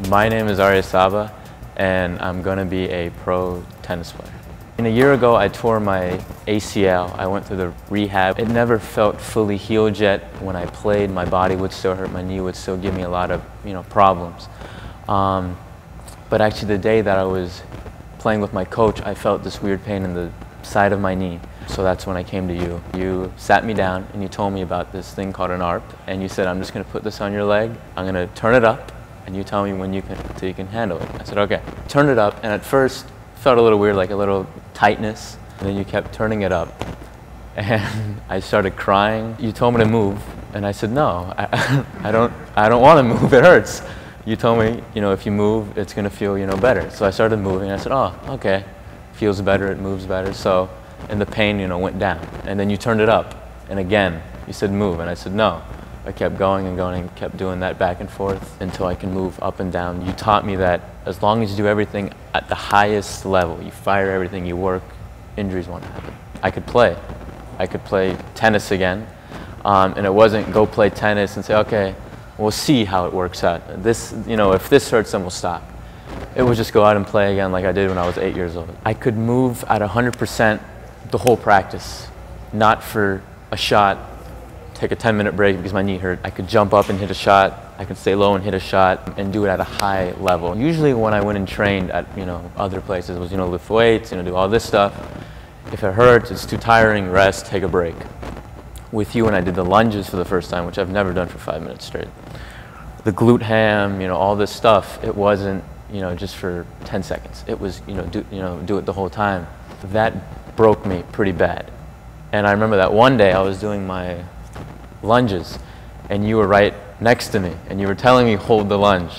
My name is Arya Saba, and I'm going to be a pro tennis player. A year ago, I tore my ACL. I went through the rehab. It never felt fully healed yet. When I played, my body would still hurt, my knee would still give me a lot of problems. But actually, the day that I was playing with my coach, I felt this weird pain in the side of my knee. So that's when I came to you. You sat me down and you told me about this thing called an ARP, and you said, I'm just going to put this on your leg. I'm going to turn it up, and you tell me when you can handle it. I said, okay. Turned it up, and at first felt a little weird, like a little tightness. And then you kept turning it up, and I started crying. You told me to move, and I said, no, I don't want to move. It hurts. You told me, if you move, it's going to feel, better. So I started moving. I said, oh, okay. Feels better. It moves better. So, and the pain, went down. And then you turned it up, and again, you said move, and I said no. I kept going and going and kept doing that back and forth until I can move up and down. You taught me that as long as you do everything at the highest level, you fire everything, you work, injuries won't happen. I could play. I could play tennis again, and it wasn't go play tennis and say, okay, we'll see how it works out. This, if this hurts, then we'll stop. It was just go out and play again like I did when I was 8 years old. I could move at 100% the whole practice, not for a shot, take a 10-minute break because my knee hurt. I could jump up and hit a shot. I could stay low and hit a shot and do it at a high level. Usually when I went and trained at other places, it was lift weights, do all this stuff. If it hurts, it's too tiring, rest, take a break. With you, when I did the lunges for the first time, which I've never done for 5 minutes straight, the glute ham, all this stuff, it wasn't just for 10 seconds. It was do it the whole time. That broke me pretty bad. And I remember that one day I was doing my lunges, and you were right next to me, and you were telling me hold the lunge,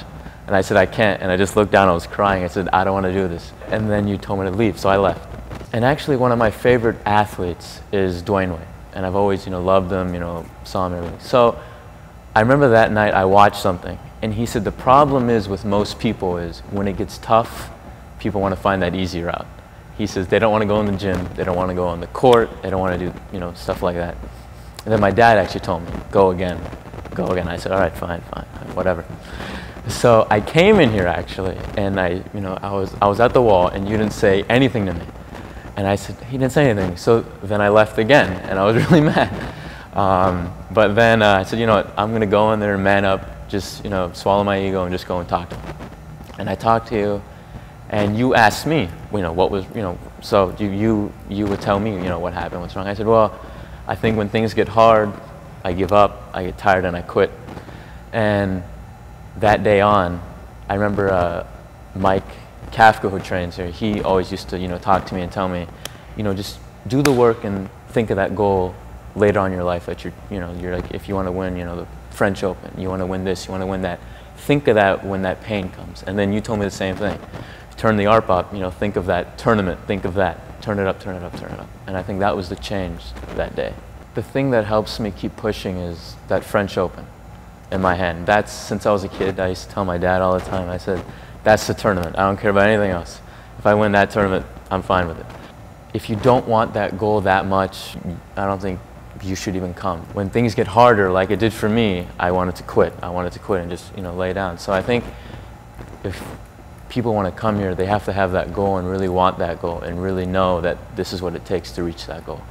and I said I can't, and I just looked down, I was crying. I said I don't want to do this, and then you told me to leave, so I left. And actually one of my favorite athletes is Dwayne Wade, and I've always loved him, saw him, everything. So I remember that night I watched something, and he said the problem is with most people is when it gets tough, people want to find that easy route. He says they don't want to go in the gym, they don't want to go on the court, they don't want to do stuff like that. And then my dad actually told me, go again, go again. I said, all right, fine, whatever. So I came in here actually, and I was at the wall, and you didn't say anything to me. And I said, he didn't say anything. So then I left again, and I was really mad. But then I said, you know what, I'm gonna go in there and man up, just swallow my ego and just go and talk to him. And I talked to you, and you asked me, what was, so you would tell me, what happened, what's wrong. I said, well, I think when things get hard, I give up, I get tired, and I quit. And that day on, I remember Mike Kafka, who trains here, he always used to talk to me and tell me, just do the work and think of that goal later on in your life that you're like, if you want to win, the French Open, you want to win this, you want to win that, think of that when that pain comes. And then you told me the same thing. Turn the ARP up, think of that tournament, think of that. Turn it up, turn it up, turn it up. And I think that was the change that day. The thing that helps me keep pushing is that French Open in my hand. That's, since I was a kid, I used to tell my dad all the time, I said, that's the tournament. I don't care about anything else. If I win that tournament, I'm fine with it. If you don't want that goal that much, I don't think you should even come. When things get harder, like it did for me, I wanted to quit. I wanted to quit and just, lay down. So I think if people want to come here, they have to have that goal and really want that goal and really know that this is what it takes to reach that goal.